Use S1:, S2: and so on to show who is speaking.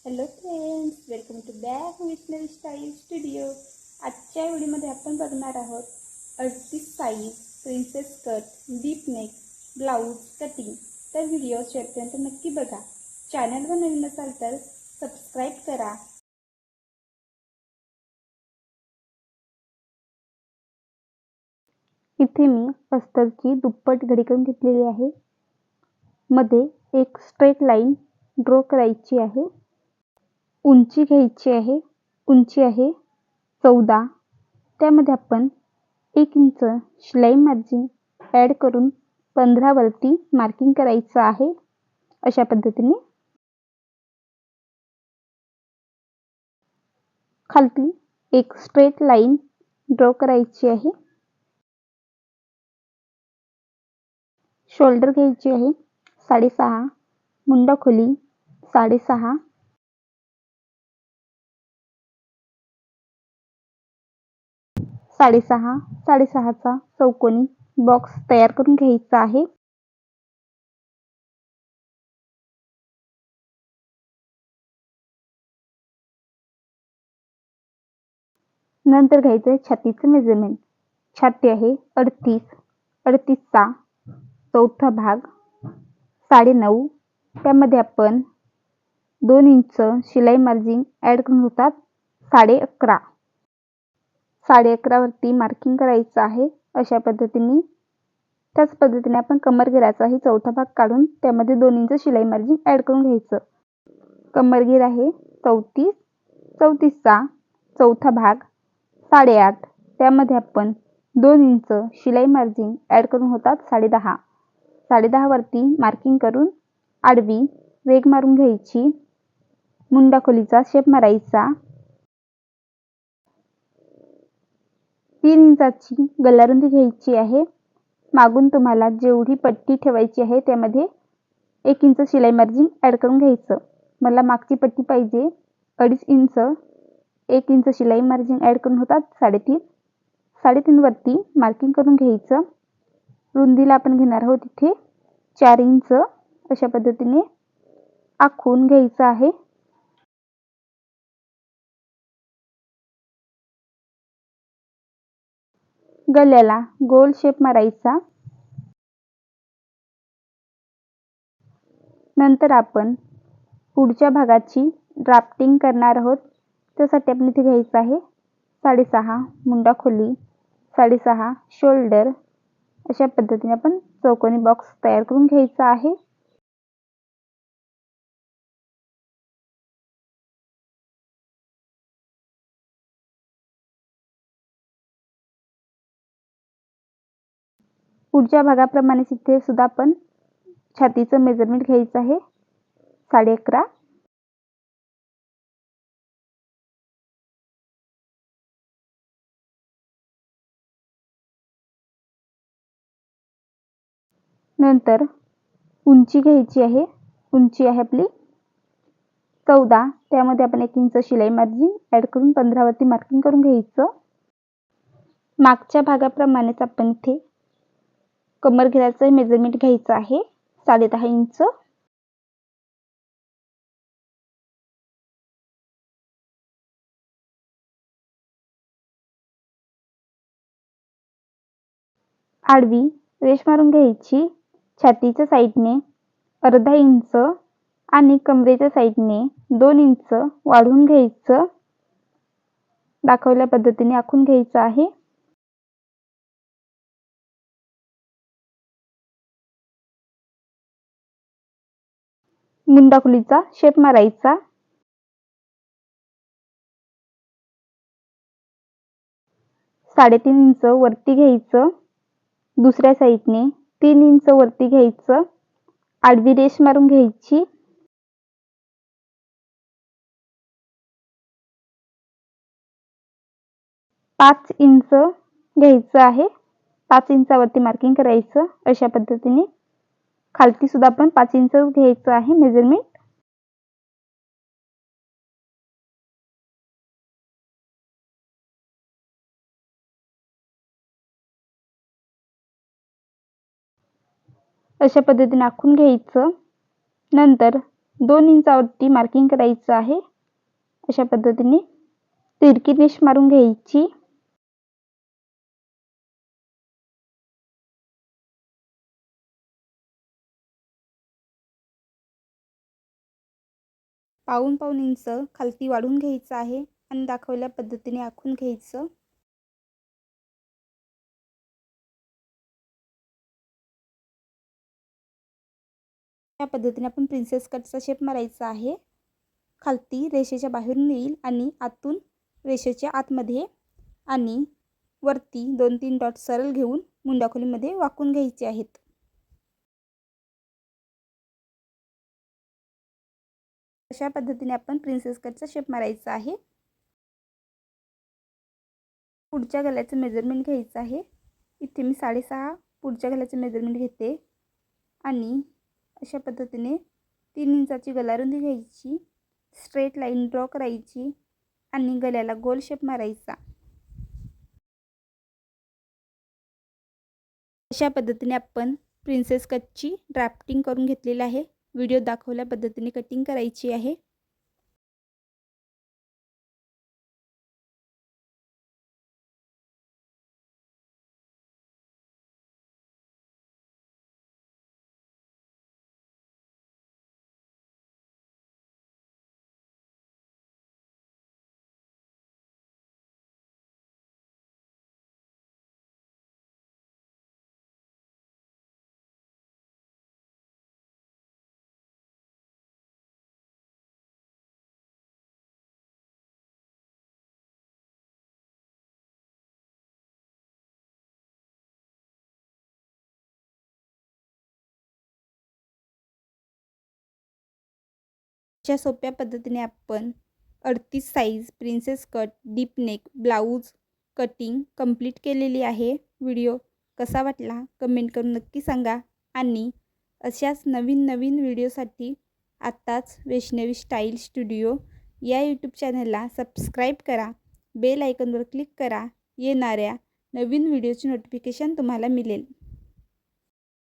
S1: Hello friends, welcome to back visionary style studio. आजच्या व्हिडिओमध्ये आपण बघणार आहोत 38 size princess cut deep neck blouse cutting. तर व्हिडिओ शेवटपर्यंत नक्की बघा. चॅनलवर नवीन असाल तर सबस्क्राईब करा. इथे मी अस्तरची दुप्पट घडी करून घेतलेली आहे. मध्ये एक स्ट्रेट लाईन ड्रॉ करायची आहे. उंची घ्यायची आहे. उंची आहे 14. त्यामध्ये आपण 1 इंच शिलाई मार्जिन ॲड करून 15 वरती मार्किंग करायचं आहे. अशा पद्धतीने खालती एक स्ट्रेट लाईन ड्रॉ करायची आहे. शोल्डर घ्यायची आहे 6.5. मुंडा खोली 6.5. साडेसहाचा चौकोनी बॉक्स तयार करून घ्यायचा आहे. नंतर घ्यायचं छातीचं मेजरमेंट. छाती आहे 38. 38चा चौथा भाग 9.5. त्यामध्ये आपण 2 इंच शिलाई मार्जिन ॲड करून होतात 11.5. 11.5 वरती मार्किंग करायचं आहे. अशा पद्धतीने त्याच पद्धतीने आपण कमरघेराचा आहे चौथा भाग काढून त्यामध्ये 2 इंच शिलाई मार्जिन ॲड करून घ्यायचं. कमरघेर आहे 34. 34चा चौथा भाग 8.5. त्यामध्ये आपण 2 इंच शिलाई मार्जिन ॲड करून होतात 10.5. 10.5 वरती मार्किंग करून आडवी वेग मारून घ्यायची. मुंडा खोलीचा शेप मारायचा. 3 इंचाची गल्लारुंदी घ्यायची आहे. मागून तुम्हाला जेवढी पट्टी ठेवायची आहे त्यामध्ये 1 इंच शिलाई मार्जिन ॲड करून घ्यायचं. मला मागची पट्टी पाहिजे 2.5 इंच. 1 इंच शिलाई मार्जिन ॲड करून होतात 3.5. 3.5 वरती मार्किंग करून घ्यायचं. रुंदीला आपण घेणार आहोत इथे 4 इंच. अशा पद्धतीने आखून घ्यायचं आहे. गल्याला गोल शेप मारायचा. नंतर आपण पुढच्या भागाची ड्राफ्टिंग करणार आहोत. त्यासाठी आपण इथे घ्यायचं आहे 6.5. मुंडा खोली 6.5. शोल्डर. अशा पद्धतीने आपण चौकोनी बॉक्स तयार करून घ्यायचा आहे. पुढच्या भागाप्रमाणे इथे सुद्धा आपण छातीचं मेजरमेंट घ्यायचं आहे 11.5. नंतर उंची घ्यायची आहे. उंची आहे आपली 14. त्यामध्ये आपण 1 इंच शिलाई मार्जिन ॲड करून 15 वरती मार्किंग करून घ्यायचं. मागच्या भागाप्रमाणेच आपण इथे कमरघेराचं मेजरमेंट घ्यायचं आहे 10.5 इंच. आडवी रेष मारून घ्यायची. छातीच्या साईडने 1/2 इंच आणि कमरेच्या साईडने 2 इंच वाढवून घ्यायचं. दाखवल्या पद्धतीने आखून घ्यायचं आहे. मुंडा खोलीचा शेप मारायचा. 3.5 इंच वरती घ्यायचं. दुसऱ्या साईडने 3 इंच वरती घ्यायचं. आडवी रेष मारून घ्यायची. पाच इंच घ्यायचं आहे. 5 इंचावरती मार्किंग करायचं. अशा पद्धतीने खालती सुद्धा आपण 5 इंच घ्यायचं आहे मेजरमेंट. अशा पद्धतीने आखून घ्यायचं. नंतर 2 इंचावरती मार्किंग करायचं आहे. अशा पद्धतीने तिरकी रेष मारून घ्यायची. पाऊण इंच खालती वाढून घ्यायचं आहे आणि दाखवल्या पद्धतीने आखून घ्यायचं. या पद्धतीने आपण प्रिन्सेस कटचा शेप मारायचा आहे. खालती रेषेच्या बाहेरून येईल आणि आतून रेषेच्या आतमध्ये आणि वरती 2-3 डॉट सरळ घेऊन मुंडाखोलीमध्ये वाकून घ्यायचे आहेत. अशा पद्धतीने आपण प्रिन्सेस कटचा शेप मारायचा आहे. पुढच्या गळ्याचं मेजरमेंट घ्यायचं आहे. इथे मी 6.5 पुढच्या गळ्याचं मेजरमेंट घेते आणि अशा पद्धतीने 3 इंचाची गलारुंदी घ्यायची. स्ट्रेट लाईन ड्रॉ करायची आणि गळ्याला गोल शेप मारायचा. अशा पद्धतीने आपण प्रिन्सेस कटची ड्राफ्टिंग करून घेतलेली आहे. व्हिडिओ दाखवल्या पद्धतीने कटिंग करायची आहे. अशा सोप्या पद्धतीने आपण 38 size princess cut deep neck blouse cutting complete केलेली आहे. व्हिडिओ कसा वाटला कमेंट करून नक्की सांगा आणि अशाच नवीन व्हिडिओसाठी आत्ताच वैष्णवी स्टाईल स्टुडिओ या यूट्यूब चॅनलला सबस्क्राईब करा. बेल आयकॉनवर क्लिक करा. येणाऱ्या नवीन व्हिडिओची नोटिफिकेशन तुम्हाला मिळेल.